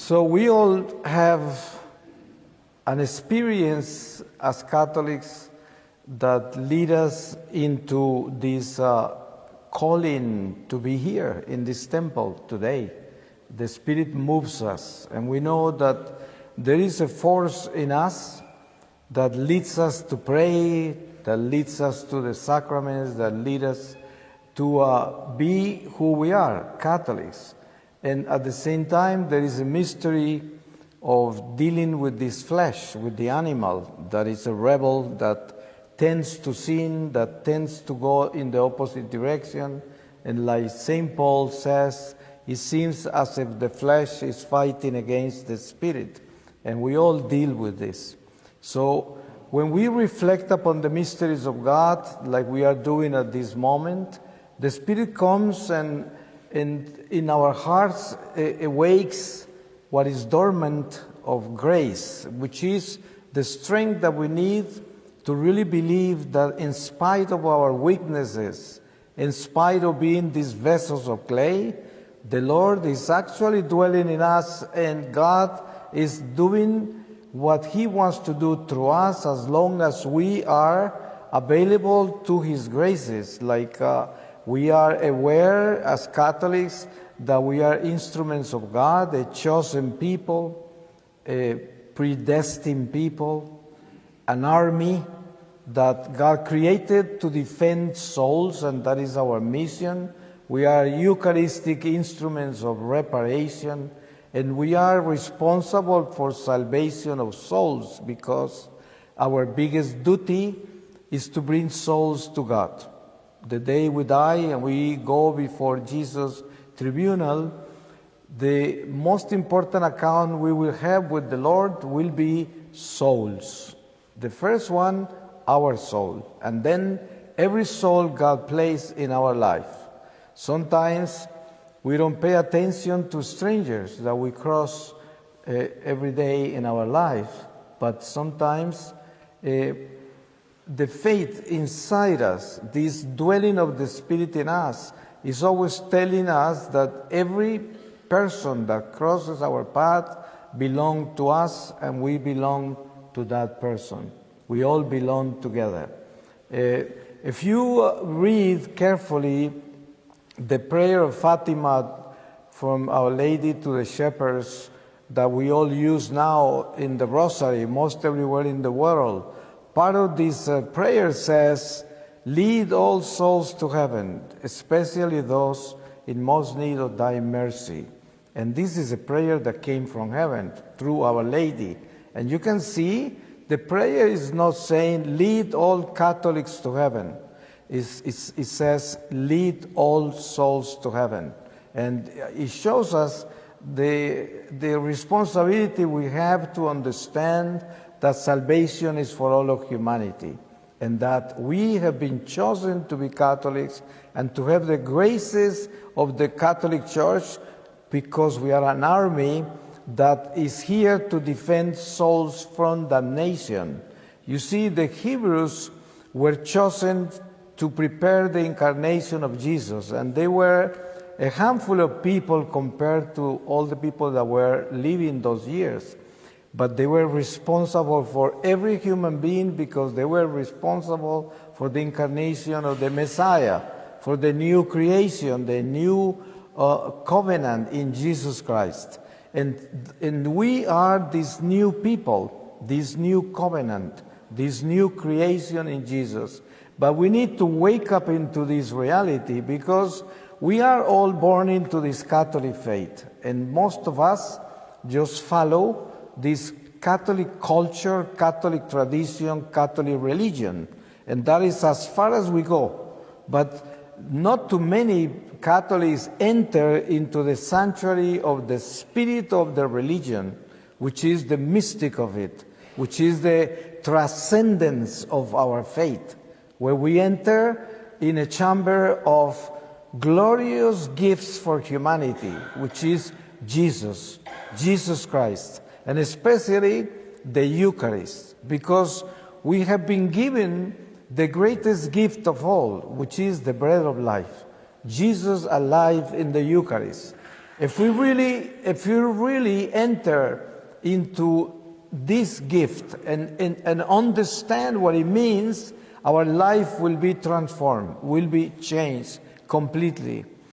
So we all have an experience as Catholics that lead us into this calling to be here in this temple today. The Spirit moves us, and we know that there is a force in us that leads us to pray, that leads us to the sacraments, that lead us to be who we are, Catholics. And at the same time, there is a mystery of dealing with this flesh, with the animal that is a rebel, that tends to sin, that tends to go in the opposite direction. And like St. Paul says, it seems as if the flesh is fighting against the spirit. And we all deal with this. So when we reflect upon the mysteries of God, like we are doing at this moment, the Spirit comes and in our hearts awakes what is dormant of grace, which is the strength that we need to really believe that in spite of our weaknesses, in spite of being these vessels of clay, the Lord is actually dwelling in us, and God is doing what He wants to do through us as long as we are available to His graces. Like we are aware as Catholics that we are instruments of God, a chosen people, a predestined people, an army that God created to defend souls, and that is our mission. We are Eucharistic instruments of reparation, and we are responsible for salvation of souls because our biggest duty is to bring souls to God. The day we die and we go before Jesus' tribunal, the most important account we will have with the Lord will be souls. The first one, our soul, and then every soul God placed in our life. Sometimes we don't pay attention to strangers that we cross every day in our life, but sometimes the faith inside us, this dwelling of the Spirit in us, is always telling us that every person that crosses our path belongs to us, and we belong to that person. We all belong together. If you read carefully the prayer of Fatima from Our Lady to the shepherds that we all use now in the Rosary, most everywhere in the world, part of this prayer says, "Lead all souls to heaven, especially those in most need of thy mercy." And this is a prayer that came from heaven through Our Lady. And you can see the prayer is not saying, "Lead all Catholics to heaven." It says, "Lead all souls to heaven." And it shows us the responsibility we have to understand that salvation is for all of humanity, and that we have been chosen to be Catholics and to have the graces of the Catholic Church because we are an army that is here to defend souls from damnation. You see, the Hebrews were chosen to prepare the incarnation of Jesus, and they were a handful of people compared to all the people that were living those years. But they were responsible for every human being because they were responsible for the incarnation of the Messiah, for the new creation, the new covenant in Jesus Christ. And we are this new people, this new covenant, this new creation in Jesus. But we need to wake up into this reality because we are all born into this Catholic faith. And most of us just follow this Catholic culture, Catholic tradition, Catholic religion. And that is as far as we go. But not too many Catholics enter into the sanctuary of the spirit of the religion, which is the mystic of it, which is the transcendence of our faith, where we enter in a chamber of glorious gifts for humanity, which is Jesus Christ, and especially the Eucharist, because we have been given the greatest gift of all, which is the bread of life, Jesus alive in the Eucharist. If we really enter into this gift and understand what it means, our life will be transformed, will be changed completely.